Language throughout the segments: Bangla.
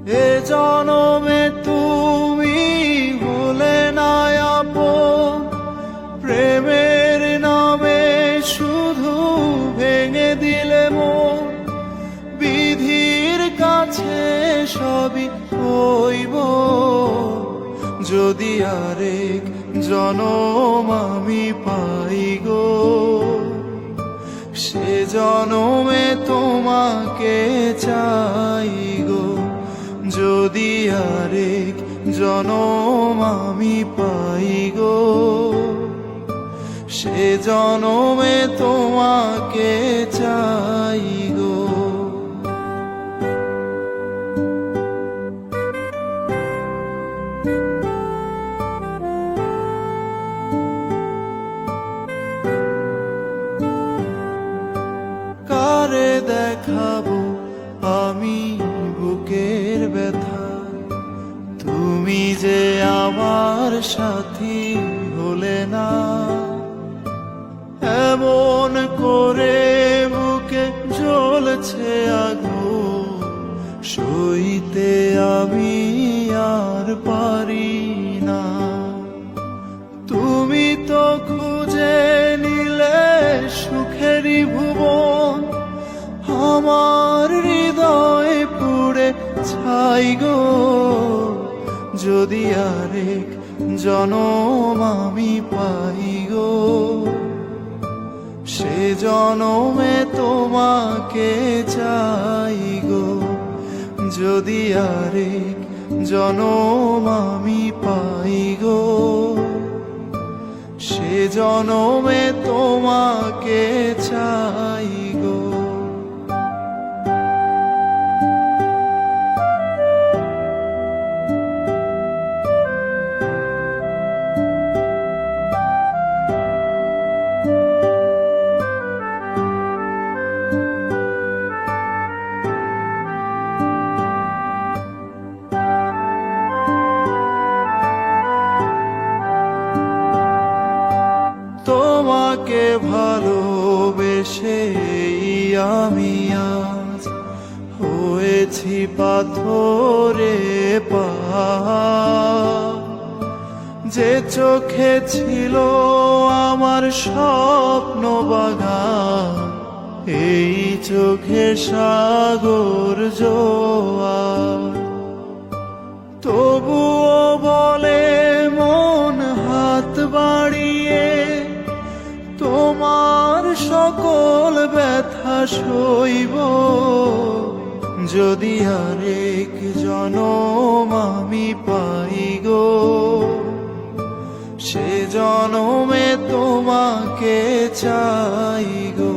এ জনমে তুমি হলে না আপন, প্রেমের নামে শুধু ভেঙে দিলে মন। বিধির কাছে সবই হইব, যদি আরেক জনম আমি পাই গো। সে জনমে তোমাকে চাই গো, যদি আরেক জনম আমি পাই গো। সে জনমে তোমাকে চাই গো। কারে দেখাবো আমি বুকের ব্যথা, তুমি যে আমার সাথী হলে না। এমন করে বুকে জ্বলছে আগুন, সইতে আমি আর পারি না। তুমি তো খুঁজে নিলে সুখেরই ভুবন, আমার হৃদয় পুড়ে ছাই গো। যদি আরেক জনম আমি পাই গো, সে জনমে তোমাকে চাই গো। যদি আরেক জনম আমি পাই গো, সে জনমে তোমাকে চাই গো। তোমাকে ভালোবেসে আমি আজ হয়েছি পাথরে পাহাড়। যে চোখে ছিল আমার স্বপ্ন বাগান, এই চোখে সাগর জোয়ার। তবুও বলে মন হাত বাড়িয়ে, তোমার সকল ব্যথা সইব। যদি আরেক জনম আমি পাই গো, সে জনমে তোমাকে চাই গো।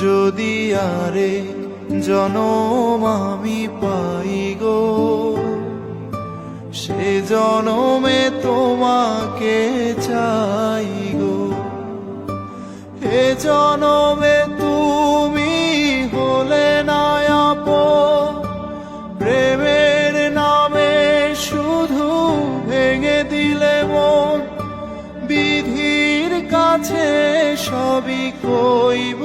যদি আরেক জনম আমি পাই গো, সে জনমে তোমাকে চাই গো। এ জনমে তুমি হলে না আপন, প্রেমের নামে শুধু ভেঙে দিলে মন। বিধির কাছে সবই কইব,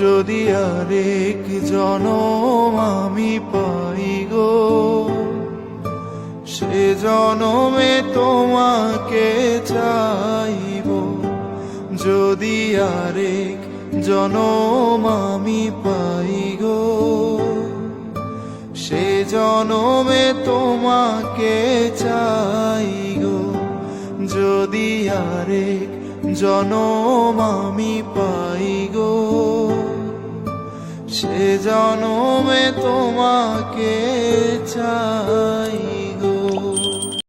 যদি আরেক জনম আমি পাই গো। সে জনমে তোমাকে চাইব, যদি আরেক জনম আমি পাই গো। সে জনমে তোমাকে চাই গো, যদি আরেক জনম আমি পাই গো। সে জনমে তোমাকে চাই।